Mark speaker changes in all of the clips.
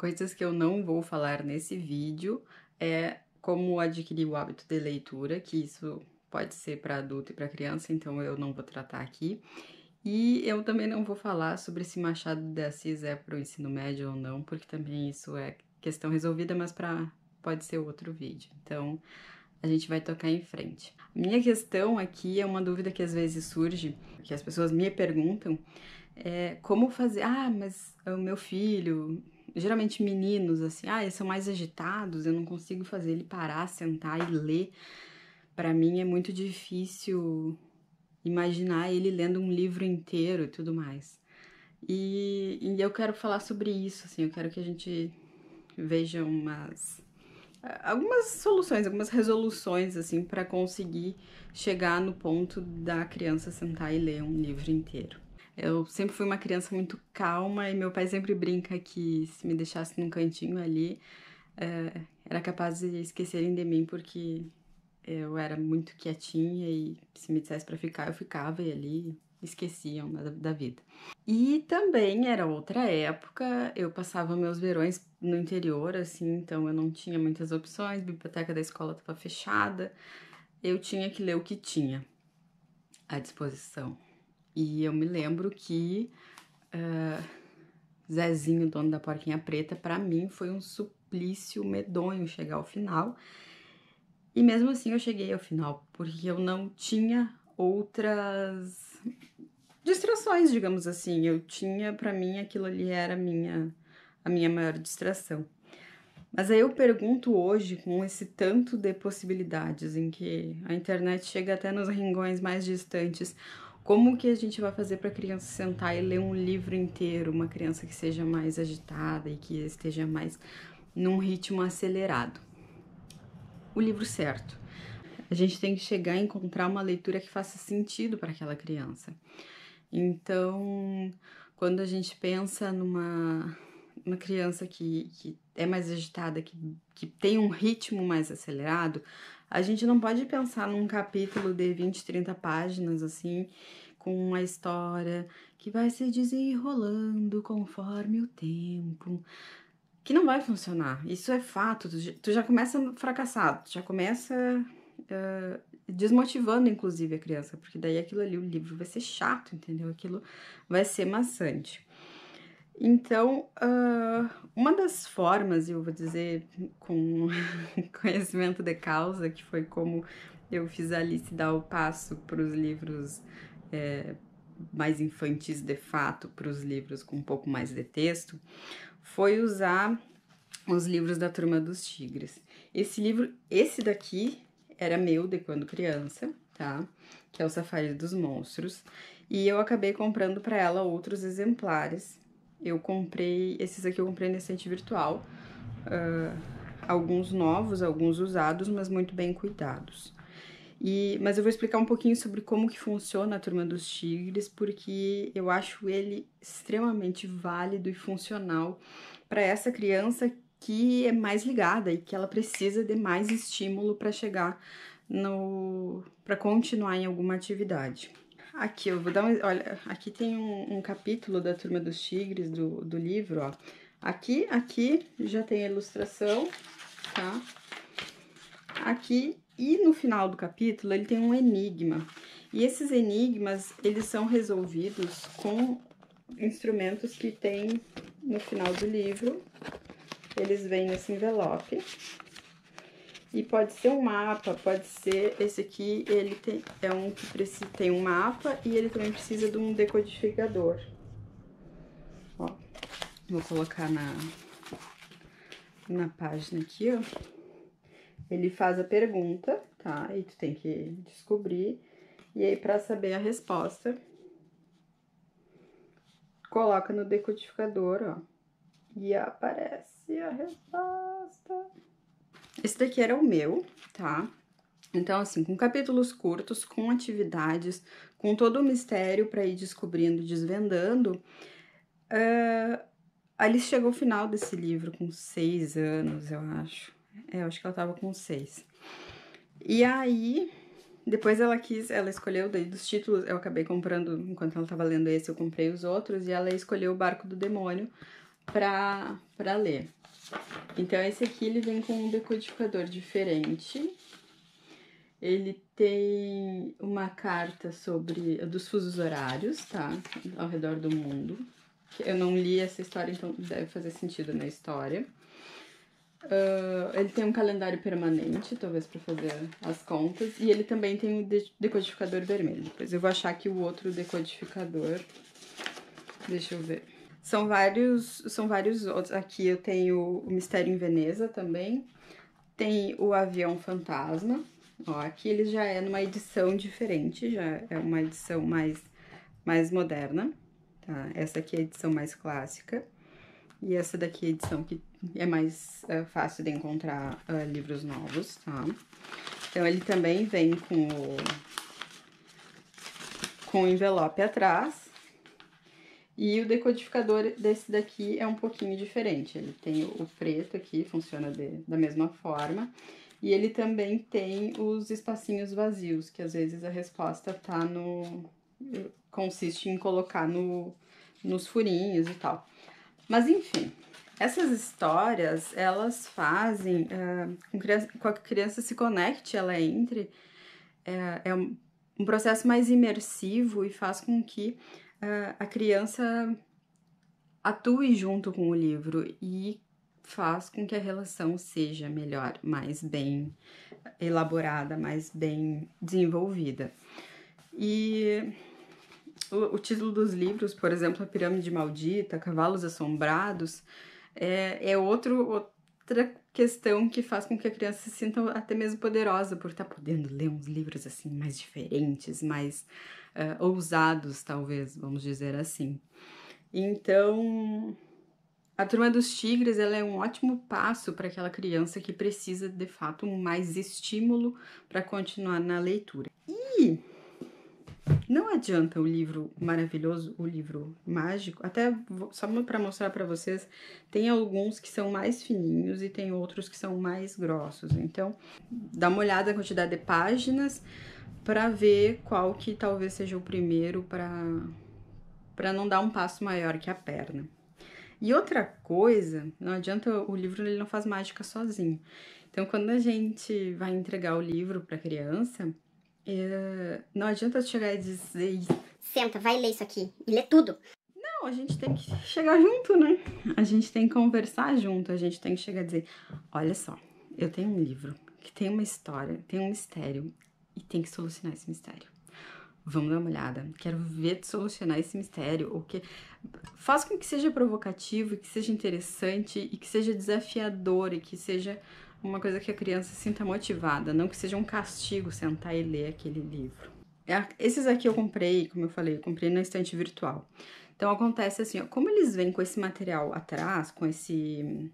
Speaker 1: Coisas que eu não vou falar nesse vídeo é como adquirir o hábito de leitura, que isso pode ser para adulto e para criança, então eu não vou tratar aqui. E eu também não vou falar sobre se Machado de Assis é para o ensino médio ou não, porque também isso é questão resolvida, mas pode ser outro vídeo. Então, a gente vai tocar em frente. Minha questão aqui é uma dúvida que às vezes surge, que as pessoas me perguntam, é como fazer. Ah, mas o meu filho, geralmente meninos, assim, eles são mais agitados, eu não consigo fazer ele parar, sentar e ler. Para mim é muito difícil imaginar ele lendo um livro inteiro e tudo mais. E eu quero falar sobre isso, assim, eu quero que a gente veja algumas soluções, algumas resoluções, assim, para conseguir chegar no ponto da criança sentar e ler um livro inteiro. Eu sempre fui uma criança muito calma e meu pai sempre brinca que se me deixasse num cantinho ali, era capaz de esquecerem de mim porque eu era muito quietinha e se me dissesse para ficar, eu ficava e ali esqueciam da vida. E também era outra época, eu passava meus verões no interior, assim, então eu não tinha muitas opções, a biblioteca da escola estava fechada, eu tinha que ler o que tinha à disposição. E eu me lembro que Zezinho, dono da Porquinha Preta, para mim foi um suplício medonho chegar ao final. E mesmo assim eu cheguei ao final, porque eu não tinha outras distrações, digamos assim. Eu tinha, para mim, aquilo ali era a minha maior distração. Mas aí eu pergunto hoje, com esse tanto de possibilidades em que a internet chega até nos rincões mais distantes, como que a gente vai fazer para a criança sentar e ler um livro inteiro, uma criança que seja mais agitada e que esteja mais num ritmo acelerado? O livro certo. A gente tem que chegar a encontrar uma leitura que faça sentido para aquela criança. Então, quando a gente pensa uma criança que é mais agitada, que tem um ritmo mais acelerado, a gente não pode pensar num capítulo de 20, 30 páginas, assim, com uma história que vai se desenrolando conforme o tempo, que não vai funcionar. Isso é fato, tu já começa fracassado, tu já começa desmotivando, inclusive, a criança, porque daí aquilo ali, o livro vai ser chato, entendeu? Aquilo vai ser maçante. Então, uma das formas, eu vou dizer com conhecimento de causa, que foi como eu fiz a Alice dar o passo para os livros mais infantis de fato, para os livros com um pouco mais de texto, foi usar os livros da Turma dos Tigres. Esse daqui era meu de quando criança, tá? Que é o Safari dos Monstros. E eu acabei comprando para ela outros exemplares. Esses aqui eu comprei na estante virtual. Alguns novos, alguns usados, mas muito bem cuidados. Mas eu vou explicar um pouquinho sobre como que funciona a Turma dos Tigres, porque eu acho ele extremamente válido e funcional para essa criança que é mais ligada e que ela precisa de mais estímulo para chegar para continuar em alguma atividade. Aqui eu vou dar olha, aqui tem um capítulo da Turma dos Tigres do livro, ó. Aqui já tem a ilustração, tá? Aqui e no final do capítulo ele tem um enigma. E esses enigmas, eles são resolvidos com instrumentos que tem no final do livro. Eles vêm nesse envelope. E pode ser um mapa, pode ser esse aqui, ele é um que tem um mapa e ele também precisa de um decodificador. Ó, vou colocar na página aqui, ó. Ele faz a pergunta, tá? E tu tem que descobrir. E aí, pra saber a resposta, coloca no decodificador, ó. E aparece a resposta. Esse daqui era o meu, tá? Então, assim, com capítulos curtos, com atividades, com todo o mistério para ir descobrindo, desvendando, a Alice chegou ao final desse livro com 6 anos, eu acho. Eu acho que ela tava com 6. E aí, depois ela escolheu, daí dos títulos, eu acabei comprando, enquanto ela tava lendo esse, eu comprei os outros, e ela escolheu O Barco do Demônio, para ler. Então, esse aqui ele vem com um decodificador diferente. Ele tem uma carta sobre dos fusos horários, tá? Ao redor do mundo. Eu não li essa história, então deve fazer sentido na história. Ele tem um calendário permanente, talvez para fazer as contas. E ele também tem o decodificador vermelho. Depois eu vou achar aqui o outro decodificador. Deixa eu ver. São vários outros. Aqui eu tenho o Mistério em Veneza também. Tem o Avião Fantasma. Ó, aqui ele já é numa edição diferente, já é uma edição mais moderna, tá? Essa aqui é a edição mais clássica. E essa daqui é a edição que é mais fácil de encontrar livros novos, tá? Então, ele também vem com o envelope atrás. E o decodificador desse daqui é um pouquinho diferente. Ele tem o preto aqui, funciona da mesma forma. E ele também tem os espacinhos vazios, que às vezes a resposta tá consiste em colocar nos furinhos e tal. Mas enfim, essas histórias, elas fazem com que a criança se conecte, ela entre, é um processo mais imersivo e faz com que a criança atue junto com o livro e faz com que a relação seja melhor, mais bem elaborada, mais bem desenvolvida. E o título dos livros, por exemplo, A Pirâmide Maldita, Cavalos Assombrados, é outra questão que faz com que a criança se sinta até mesmo poderosa por estar podendo ler uns livros assim mais diferentes, mais ousados, talvez, vamos dizer assim. Então, A Turma dos Tigres, ela é um ótimo passo para aquela criança que precisa, de fato, mais estímulo para continuar na leitura. E não adianta o livro maravilhoso, o livro mágico, até só para mostrar para vocês, tem alguns que são mais fininhos e tem outros que são mais grossos. Então, dá uma olhada na quantidade de páginas para ver qual que talvez seja o primeiro para não dar um passo maior que a perna. E outra coisa, não adianta, o livro ele não faz mágica sozinho. Então, quando a gente vai entregar o livro para criança, não adianta chegar e dizer:
Speaker 2: senta, vai ler isso aqui e lê tudo.
Speaker 1: Não, a gente tem que chegar junto, né? A gente tem que conversar junto, a gente tem que chegar e dizer: olha só, eu tenho um livro que tem uma história, tem um mistério e tem que solucionar esse mistério. Vamos dar uma olhada, quero ver tu solucionar esse mistério, o que faz com que seja provocativo, que seja interessante e que seja desafiador e que seja uma coisa que a criança se sinta motivada, não que seja um castigo sentar e ler aquele livro. Esses aqui eu comprei, como eu falei, eu comprei na estante virtual. Então acontece assim, ó, como eles vêm com esse material atrás, com esse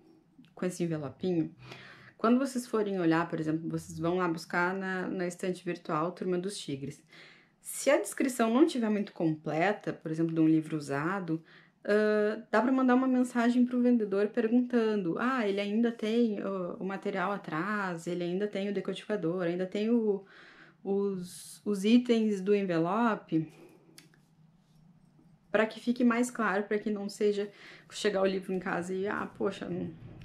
Speaker 1: envelopinho, quando vocês forem olhar, por exemplo, vocês vão lá buscar na estante virtual Turma dos Tigres. Se a descrição não estiver muito completa, por exemplo, de um livro usado, dá para mandar uma mensagem para o vendedor perguntando: ah, ele ainda tem o material atrás, ele ainda tem o decodificador, ainda tem os itens do envelope, para que fique mais claro, para que não seja chegar o livro em casa e, poxa,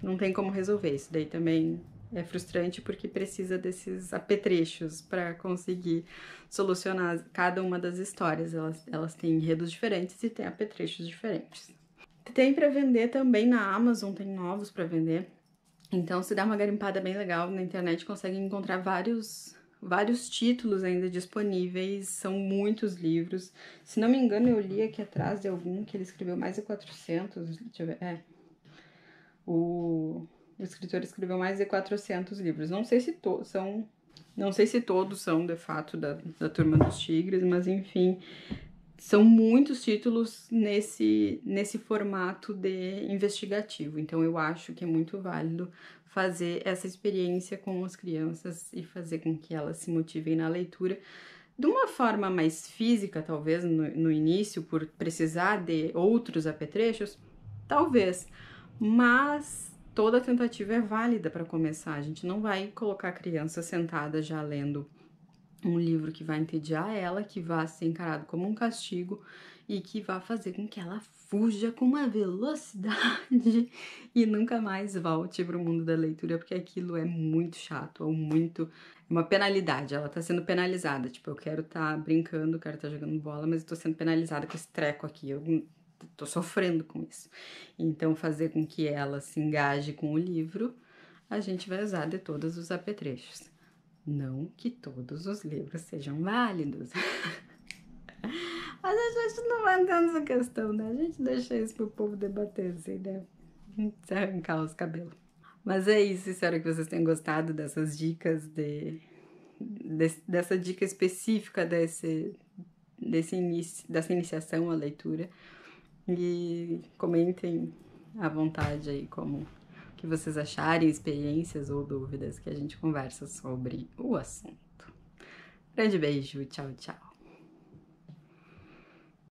Speaker 1: não tem como resolver. Isso daí também é frustrante porque precisa desses apetrechos para conseguir solucionar cada uma das histórias. Elas têm enredos diferentes e têm apetrechos diferentes. Tem para vender também na Amazon, tem novos para vender. Então, se dá uma garimpada bem legal na internet, consegue encontrar vários títulos ainda disponíveis, são muitos livros. Se não me engano, eu li aqui atrás de algum que ele escreveu mais de 400, deixa eu ver, o escritor escreveu mais de 400 livros. Não sei se todos são de fato da Turma dos Tigres, mas enfim, são muitos títulos nesse formato de investigativo. Então eu acho que é muito válido fazer essa experiência com as crianças e fazer com que elas se motivem na leitura de uma forma mais física, talvez no início, por precisar de outros apetrechos, talvez, mas toda tentativa é válida para começar. A gente não vai colocar a criança sentada já lendo um livro que vai entediar ela, que vai ser encarado como um castigo e que vai fazer com que ela fuja com uma velocidade e nunca mais volte para o mundo da leitura, porque aquilo é muito chato, ou muito... uma penalidade, ela tá sendo penalizada, tipo, eu quero tá brincando, quero tá jogando bola, mas eu tô sendo penalizada com esse treco aqui, eu tô sofrendo com isso. Então, fazer com que ela se engaje com o livro, a gente vai usar de todos os apetrechos. Não que todos os livros sejam válidos. Mas a gente não vai entrar nessa questão, né? A gente deixa isso pro povo debater, assim, né? Se arrancar os cabelos. Mas é isso, espero que vocês tenham gostado dessas dicas, dessa dica específica dessa iniciação à leitura. E comentem à vontade aí como que vocês acharem, experiências ou dúvidas, que a gente conversa sobre o assunto. Grande beijo, tchau, tchau.